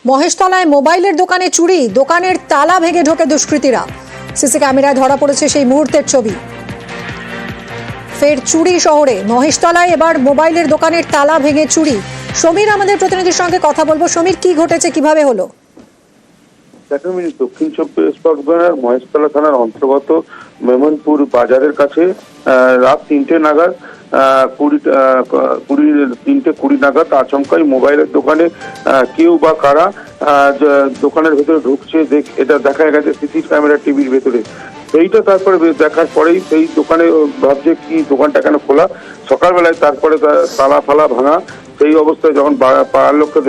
মহেশতলায় মোবাইলের দোকানে চুরি, দোকানের তালা ভেঙে ঢোকে দুষ্কৃতীরা। সিসি ক্যামেরায় ধরা পড়েছে সেই মুহূর্তের ছবি। ফের চুরি শহরে, মহেশতলায় এবার মোবাইলের দোকানের তালা ভেঙে চুরি। সমীর আমাদের প্রতিনিধির সঙ্গে কথা বলবো। সমীর, কি ঘটেছে, কিভাবে হলো? দক্ষিণ চব্বিশ পরগনার মহেশতলা থানার অন্তর্গত মেমনপুর বাজারের কাছে রাত 3টে নাগাদ 3:20 নাগাদ আচমকাই মোবাইলের দোকানে কেউ বা কারা দোকানের ভেতরে ঢুকছে এটা দেখা গেছে সিসি ক্যামেরা টিভির ভেতরে। সেইটা তারপরে দেখার পরেই সেই দোকানে ভাবছে কি দোকানটা কেন খোলা। সকালবেলায় তারপরে তালা ফালা ভাঙা, সেই অবস্থায় যখন পাড়ার লোককে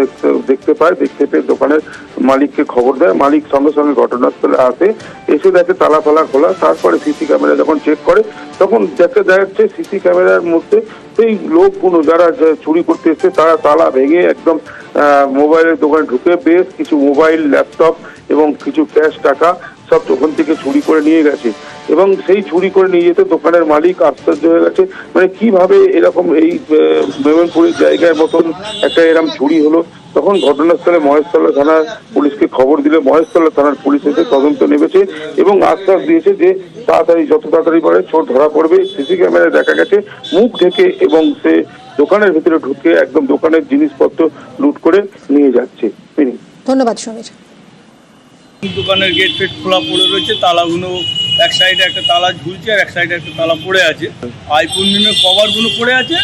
দেখতে পায়, দেখতে পেয়ে দোকানের মালিককে খবর দেয়। মালিক সঙ্গে সঙ্গে ঘটনাস্থলে আসে, এসে দেখে তালা ফালা খোলা। তারপরে সিসি ক্যামেরা যখন চেক করে তখন দেখা যাচ্ছে সিসি ক্যামেরার মধ্যে সেই লোকগুলো যারা চুরি করতে এসছে তারা তালা ভেঙে একদম মোবাইলের দোকানে ঢুকে বেশ কিছু মোবাইল, ল্যাপটপ এবং কিছু ক্যাশ টাকা সব দোকান থেকে চুরি করে নিয়ে গেছে। এবং সেই চুরি করে নিয়ে যেতে দোকানের মালিক আশ্চর্য হয়ে গেছে, মানে কিভাবে এরকম এই মেমনপুরের জায়গায় মতন একটা এরকম চুরি হলো। তখন ঘটনাস্থলে মহেশতলা থানার পুলিশকে খবর দিলে মহেশতলা থানার পুলিশ এসে তদন্ত নেমেছে এবং আশ্বাস দিয়েছে যে যত তাড়াতাড়ি পারে চোর ধরা পড়বে। সিসি ক্যামেরায় দেখা গেছে মুখ ঢেকে এবং সে দোকানের ভিতরে ঢুকে একদম দোকানের জিনিসপত্র লুট করে নিয়ে যাচ্ছে। ধন্যবাদ সমীর। দোকানের গেট ফেট খোলা পড়ে রয়েছে, তালাগুলো এক সাইডে একটা তালা ঝুলছে আর এক সাইডে একটা তালা পড়ে আছে। আইফোনের কভারগুলো পড়ে আছে,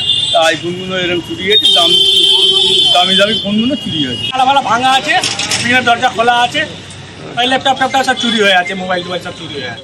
আইফোনগুলো এরকম চুরি হয়েছে, দামি দামি ফোনগুলো চুরি হয়েছে। তালা ভাঙা আছে, দরজা খোলা আছে, ল্যাপটপ সব চুরি হয়ে আছে, মোবাইল টোবাইল সব চুরি হয়ে আছে।